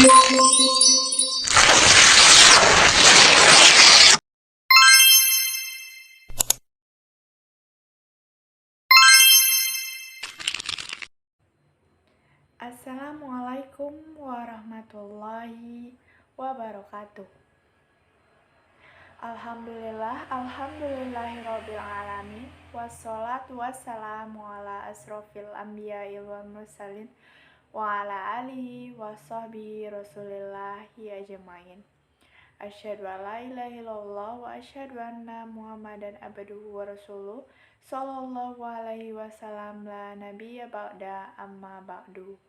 Assalamualaikum warahmatullahi wabarakatuh. Alhamdulillahirrabbilalamin. Wassalatu wassalamu ala asrofil anbiya'i wal mursalin wa ala alihi wa sahbihi rasulillahi ajmain. Asyhadu an la ilaha illallah wa asyhadu anna Muhammadan abduhu wa rasuluh sallallahu alaihi wasallam la nabiyya ba'da amma ba'du.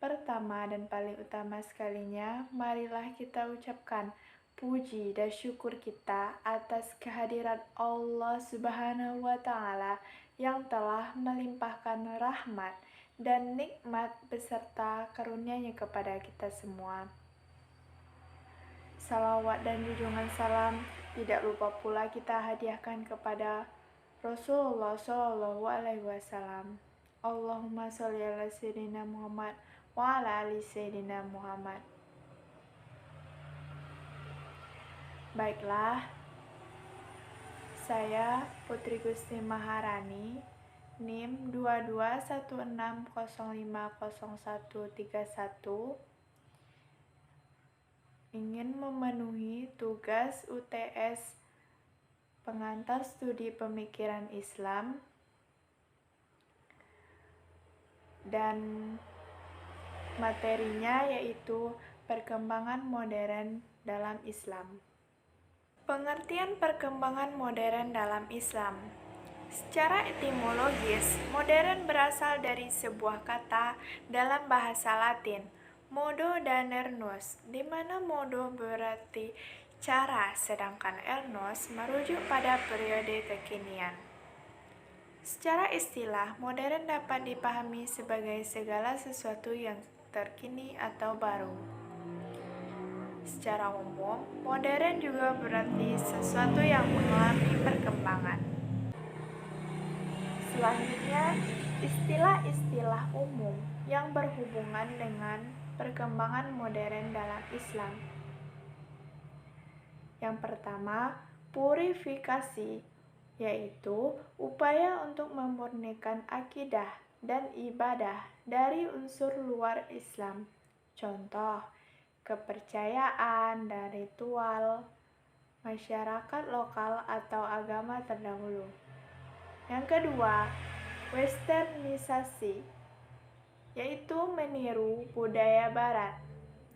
Pertama dan paling utama sekalinya, marilah kita ucapkan puji dan syukur kita atas kehadiran Allah Subhanahu wa Ta'ala yang telah melimpahkan rahmat dan nikmat beserta karunia-Nya kepada kita semua. Salawat dan junjungan salam tidak lupa pula kita hadiahkan kepada Rasulullah Shallallahu Alaihi Wasallam. Allahumma sholli ala sayyidina Muhammad wa ala ali sayyidina Muhammad. Baiklah, saya Putri Gusti Maharani, NIM 2216050131, ingin memenuhi tugas UTS pengantar studi pemikiran Islam dan materinya yaitu perkembangan modern dalam Islam. Pengertian perkembangan modern dalam Islam. Secara etimologis, modern berasal dari sebuah kata dalam bahasa Latin, modo dan ernos, di mana modo berarti cara, sedangkan ernos merujuk pada periode kekinian. Secara istilah, modern dapat dipahami sebagai segala sesuatu yang terkini atau baru. Secara umum, modern juga berarti sesuatu yang mengalami perkembangan. Selanjutnya, istilah-istilah umum yang berhubungan dengan perkembangan modern dalam Islam. Yang pertama, purifikasi, yaitu upaya untuk memurnikan akidah dan ibadah dari unsur luar Islam. Contoh, kepercayaan dan ritual masyarakat lokal atau agama terdahulu. Yang kedua, westernisasi, yaitu meniru budaya barat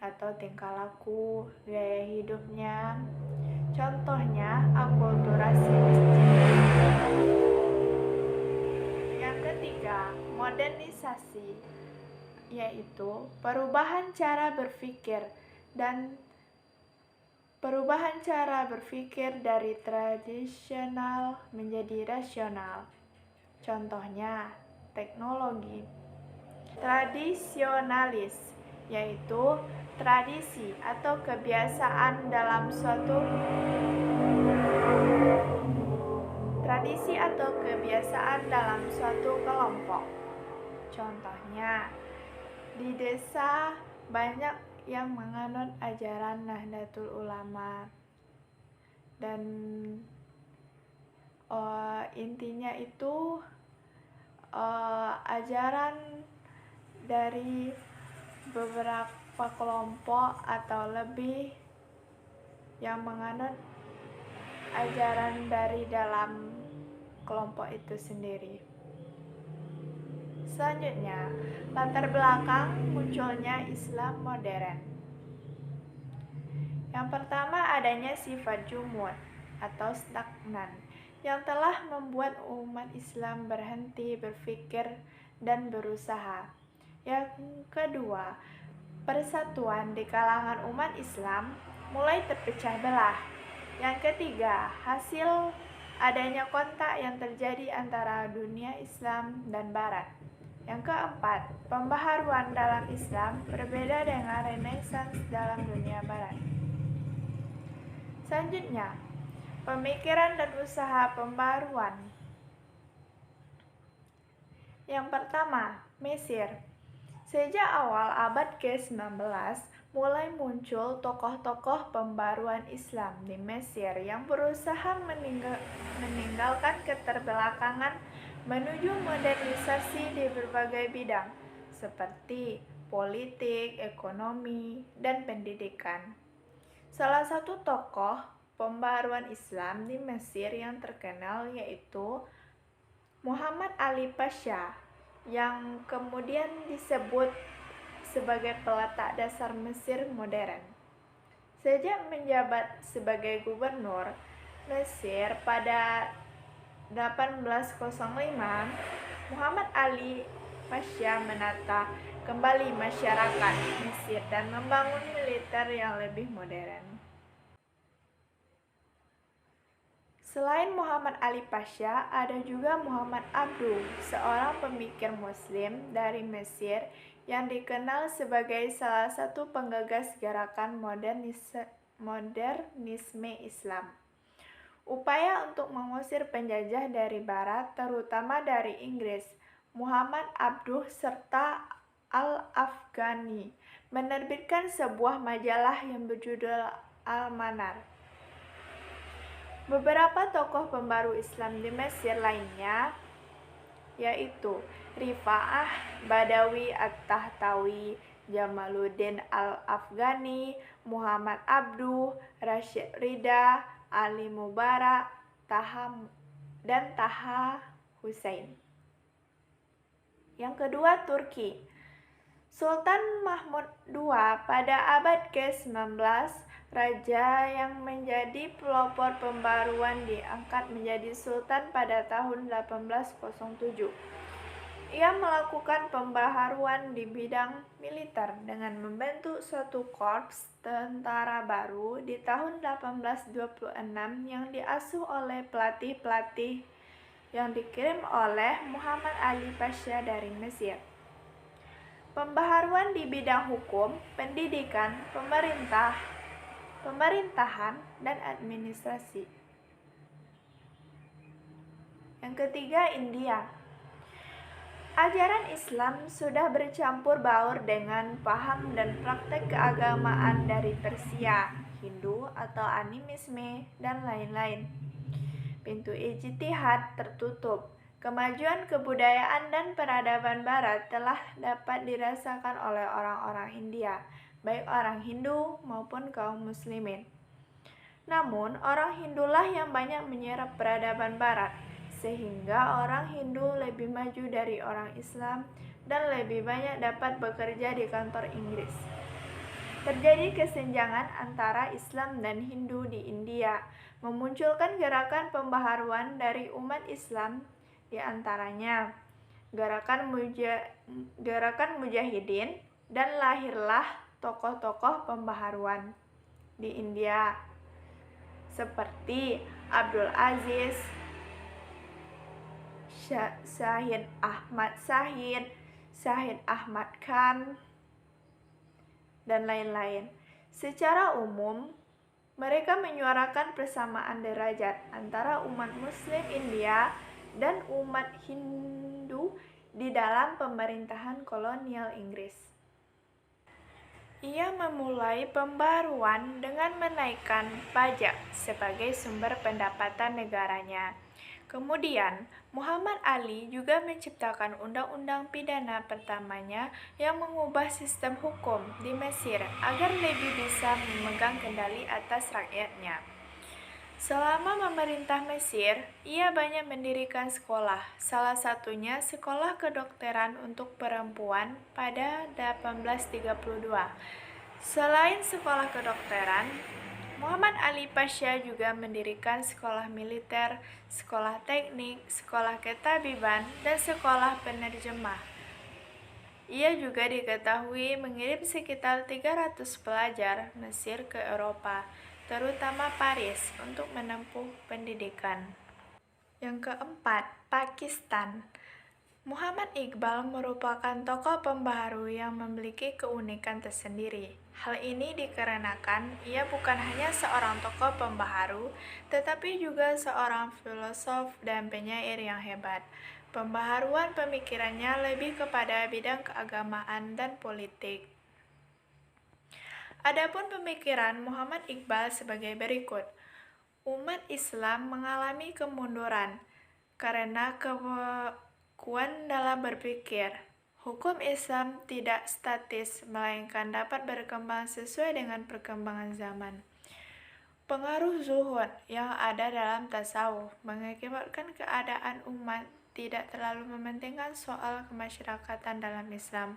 atau tingkah laku, gaya hidupnya. Contohnya, akulturasi masjid. Yang ketiga, modernisasi, yaitu perubahan cara berpikir dari tradisional menjadi rasional. Contohnya, teknologi. Tradisionalis, yaitu tradisi atau kebiasaan dalam suatu kelompok. Contohnya, di desa banyak yang menganut ajaran Nahdlatul Ulama dan intinya itu ajaran dari beberapa kelompok atau lebih yang menganut ajaran dari dalam kelompok itu sendiri. Selanjutnya, latar belakang munculnya Islam modern. Yang pertama, adanya sifat jumud atau stagnan yang telah membuat umat Islam berhenti berpikir dan berusaha. Yang kedua, persatuan di kalangan umat Islam mulai terpecah belah. Yang ketiga, hasil adanya kontak yang terjadi antara dunia Islam dan Barat. Yang keempat, pembaharuan dalam Islam berbeda dengan Renaissance dalam dunia Barat. Selanjutnya, pemikiran dan usaha pembaruan. Yang pertama, Mesir. Sejak awal abad ke-19, mulai muncul tokoh-tokoh pembaruan Islam di Mesir yang berusaha meninggalkan keterbelakangan menuju modernisasi di berbagai bidang, seperti politik, ekonomi, dan pendidikan. Salah satu tokoh pembaruan Islam di Mesir yang terkenal yaitu Muhammad Ali Pasha, yang kemudian disebut sebagai peletak dasar Mesir modern. Sejak menjabat sebagai gubernur Mesir pada 1805, Muhammad Ali Pasha menata kembali masyarakat Mesir dan membangun militer yang lebih modern. Selain Muhammad Ali Pasha, ada juga Muhammad Abduh, seorang pemikir Muslim dari Mesir yang dikenal sebagai salah satu penggagas gerakan modernisme Islam. Upaya untuk mengusir penjajah dari Barat, terutama dari Inggris, Muhammad Abduh serta Al-Afghani menerbitkan sebuah majalah yang berjudul Al-Manar. Beberapa tokoh pembaru Islam di Mesir lainnya yaitu Rifa'ah Badawi At-Tahtawi, Jamaluddin Al-Afghani, Muhammad Abduh, Rashid Rida, Ali Mubarak, dan Taha Hussein. Yang kedua, Turki. Sultan Mahmud II pada abad ke-19, raja yang menjadi pelopor pembaruan, diangkat menjadi sultan pada tahun 1807. Ia melakukan pembaharuan di bidang militer dengan membentuk suatu korps tentara baru di tahun 1826 yang diasuh oleh pelatih-pelatih yang dikirim oleh Muhammad Ali Pasha dari Mesir. Pembaharuan di bidang hukum, pendidikan, pemerintahan, dan administrasi. Yang ketiga, India. Ajaran Islam sudah bercampur baur dengan paham dan praktek keagamaan dari Persia, Hindu atau animisme, dan lain-lain. Pintu ijtihad tertutup. Kemajuan kebudayaan dan peradaban Barat telah dapat dirasakan oleh orang-orang India, baik orang Hindu maupun kaum muslimin. Namun, orang Hindulah yang banyak menyerap peradaban Barat, sehingga orang Hindu lebih maju dari orang Islam dan lebih banyak dapat bekerja di kantor Inggris. Terjadi kesenjangan antara Islam dan Hindu di India, memunculkan gerakan pembaharuan dari umat Islam, di antaranya gerakan Mujahidin, dan lahirlah tokoh-tokoh pembaharuan di India seperti Abdul Aziz, Syahid Ahmad Khan, dan lain-lain. Secara umum, mereka menyuarakan persamaan derajat antara umat Muslim India dan umat Hindu di dalam pemerintahan kolonial Inggris. Ia memulai pembaruan dengan menaikkan pajak sebagai sumber pendapatan negaranya. Kemudian, Muhammad Ali juga menciptakan undang-undang pidana pertamanya yang mengubah sistem hukum di Mesir agar lebih bisa memegang kendali atas rakyatnya. Selama memerintah Mesir, ia banyak mendirikan sekolah, salah satunya sekolah kedokteran untuk perempuan pada 1832. Selain sekolah kedokteran, Muhammad Ali Pasha juga mendirikan sekolah militer, sekolah teknik, sekolah ketabiban, dan sekolah penerjemah. Ia juga diketahui mengirim sekitar 300 pelajar Mesir ke Eropa, terutama Paris, untuk menempuh pendidikan. Yang keempat, Pakistan. Muhammad Iqbal merupakan tokoh pembaharu yang memiliki keunikan tersendiri. Hal ini dikarenakan ia bukan hanya seorang tokoh pembaharu, tetapi juga seorang filosof dan penyair yang hebat. Pembaharuan pemikirannya lebih kepada bidang keagamaan dan politik. Adapun pemikiran Muhammad Iqbal sebagai berikut. Umat Islam mengalami kemunduran karena kebekuan dalam berpikir. Hukum Islam tidak statis, melainkan dapat berkembang sesuai dengan perkembangan zaman. Pengaruh zuhud yang ada dalam tasawuf mengakibatkan keadaan umat tidak terlalu mementingkan soal kemasyarakatan dalam Islam.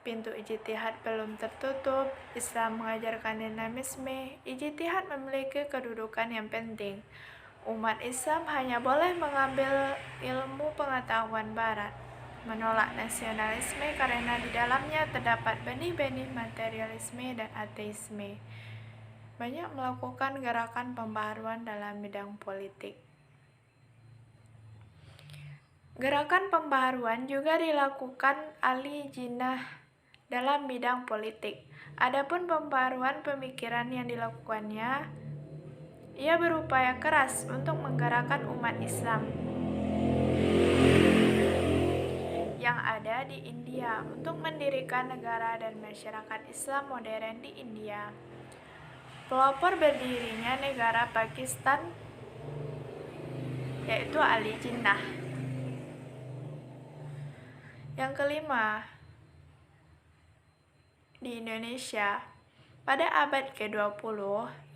Pintu ijtihad belum tertutup. Islam mengajarkan dinamisme. Ijtihad memiliki kedudukan yang penting. Umat Islam hanya boleh mengambil ilmu pengetahuan Barat, menolak nasionalisme karena di dalamnya terdapat benih-benih materialisme dan ateisme. Banyak melakukan gerakan pembaharuan dalam bidang politik. Gerakan pembaharuan juga dilakukan Ali Jinnah dalam bidang politik. Adapun pembaharuan pemikiran yang dilakukannya, ia berupaya keras untuk menggerakkan umat Islam yang ada di India untuk mendirikan negara dan masyarakat Islam modern di India. Pelopor berdirinya negara Pakistan yaitu Ali Jinnah. Yang kelima, di Indonesia pada abad ke-20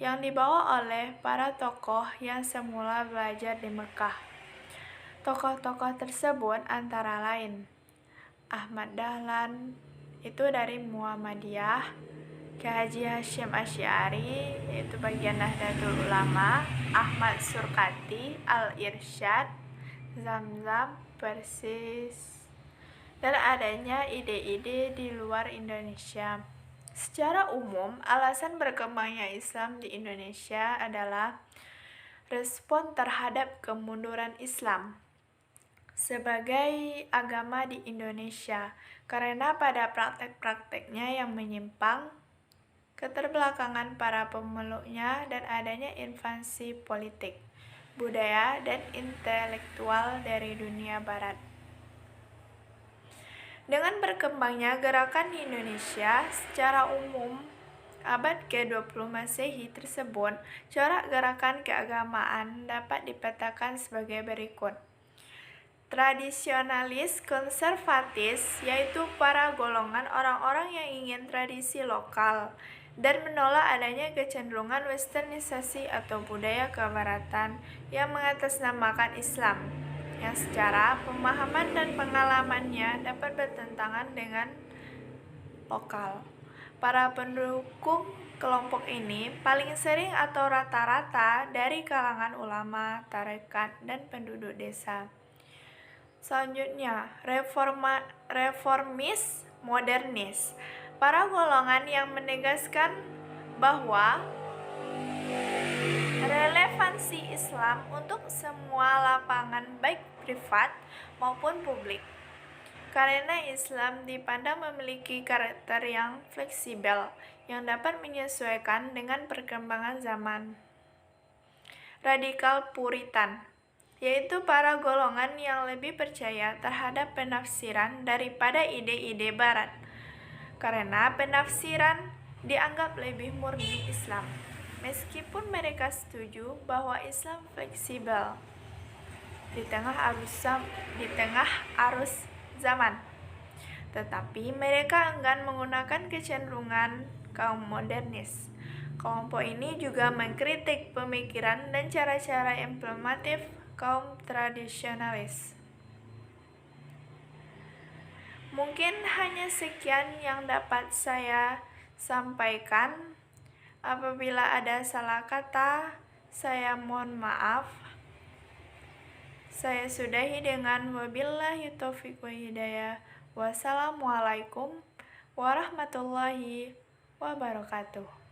yang dibawa oleh para tokoh yang semula belajar di Mekah. Tokoh-tokoh tersebut antara lain Ahmad Dahlan, itu dari Muhammadiyah, Kiai Haji Hasyim Asy'ari, yaitu bagian Nahdlatul Ulama, Ahmad Surkati, Al-Irsyad, Zamzam, Persis, dan adanya ide-ide di luar Indonesia. Secara umum, alasan berkembangnya Islam di Indonesia adalah respon terhadap kemunduran Islam sebagai agama di Indonesia karena pada praktek-prakteknya yang menyimpang, keterbelakangan para pemeluknya, dan adanya invasi politik, budaya, dan intelektual dari dunia Barat. Dengan berkembangnya gerakan di Indonesia secara umum, abad ke-20 Masehi tersebut, corak gerakan keagamaan dapat dipetakan sebagai berikut. Tradisionalis konservatis, yaitu para golongan orang-orang yang ingin tradisi lokal dan menolak adanya kecenderungan westernisasi atau budaya kebaratan yang mengatasnamakan Islam, yang secara pemahaman dan pengalamannya dapat bertentangan dengan lokal. Para pendukung kelompok ini paling sering atau rata-rata dari kalangan ulama, tarekat, dan penduduk desa. Selanjutnya, reformis modernis. Para golongan yang menegaskan bahwa relevansi Islam untuk semua lapangan baik privat maupun publik. Karena Islam dipandang memiliki karakter yang fleksibel yang dapat menyesuaikan dengan perkembangan zaman. Radikal Puritan, yaitu para golongan yang lebih percaya terhadap penafsiran daripada ide-ide Barat, karena penafsiran dianggap lebih murni Islam, meskipun mereka setuju bahwa Islam fleksibel di tengah arus zaman, tetapi mereka enggan menggunakan kecenderungan kaum modernis. Kelompok ini juga mengkritik pemikiran dan cara-cara implementatif kaum tradisionalis. Mungkin hanya sekian yang dapat saya sampaikan. Apabila ada salah kata, saya mohon maaf. Saya sudahi dengan wabillahi taufiq wa hidayah. Wassalamualaikum warahmatullahi wabarakatuh.